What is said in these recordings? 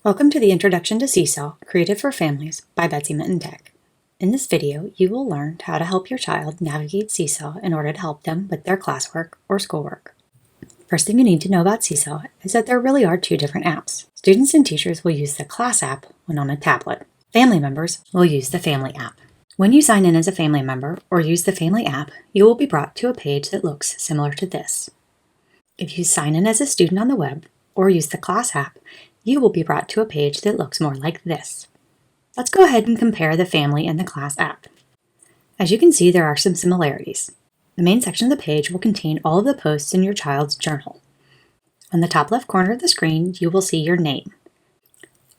Welcome to the Introduction to Seesaw, created for families by Betsy Minton Tech. In this video, you will learn how to help your child navigate Seesaw in order to help them with their classwork or schoolwork. First thing you need to know about Seesaw is that there really are two different apps. Students and teachers will use the class app when on a tablet. Family members will use the family app. When you sign in as a family member or use the family app, you will be brought to a page that looks similar to this. If you sign in as a student on the web or use the class app, you will be brought to a page that looks more like this. Let's go ahead and compare the family and the class app. As you can see, there are some similarities. The main section of the page will contain all of the posts in your child's journal. On the top left corner of the screen, you will see your name.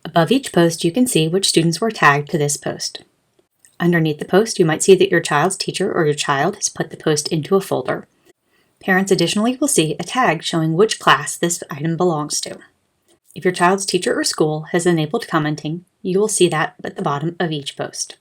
Above each post, you can see which students were tagged to this post. Underneath the post, you might see that your child's teacher or your child has put the post into a folder. Parents additionally will see a tag showing which class this item belongs to. If your child's teacher or school has enabled commenting, you will see that at the bottom of each post.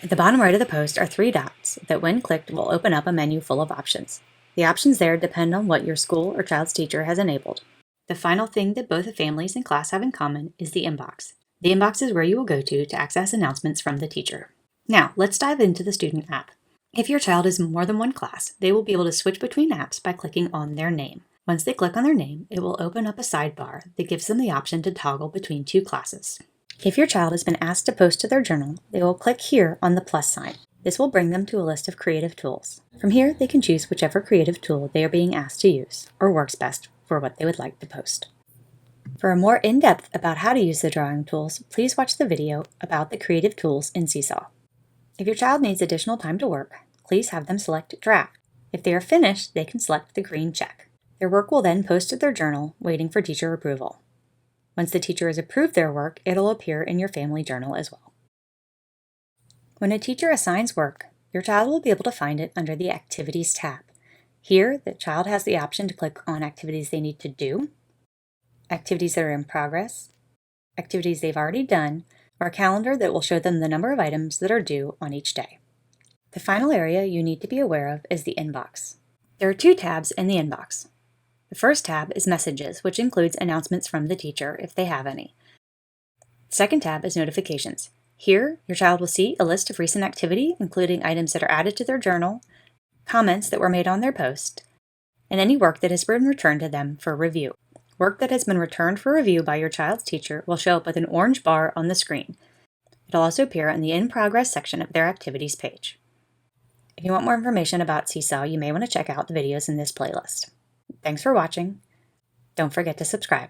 At the bottom right of the post are three dots that, when clicked, will open up a menu full of options. The options there depend on what your school or child's teacher has enabled. The final thing that both the families and class have in common is the inbox. The inbox is where you will go to access announcements from the teacher. Now, let's dive into the student app. If your child is in more than one class, they will be able to switch between apps by clicking on their name. Once they click on their name, it will open up a sidebar that gives them the option to toggle between two classes. If your child has been asked to post to their journal, they will click here on the plus sign. This will bring them to a list of creative tools. From here, they can choose whichever creative tool they are being asked to use, or works best for what they would like to post. For a more in-depth about how to use the drawing tools, please watch the video about the creative tools in Seesaw. If your child needs additional time to work, please have them select Draft. If they are finished, they can select the green check. Their work will then post to their journal, waiting for teacher approval. Once the teacher has approved their work, it'll appear in your family journal as well. When a teacher assigns work, your child will be able to find it under the Activities tab. Here, the child has the option to click on activities they need to do, activities that are in progress, activities they've already done, or a calendar that will show them the number of items that are due on each day. The final area you need to be aware of is the inbox. There are two tabs in the inbox. The first tab is Messages, which includes announcements from the teacher if they have any. The second tab is Notifications. Here, your child will see a list of recent activity, including items that are added to their journal, comments that were made on their post, and any work that has been returned to them for review. Work that has been returned for review by your child's teacher will show up with an orange bar on the screen. It'll also appear in the In Progress section of their Activities page. If you want more information about Seesaw, you may want to check out the videos in this playlist. Thanks for watching. Don't forget to subscribe.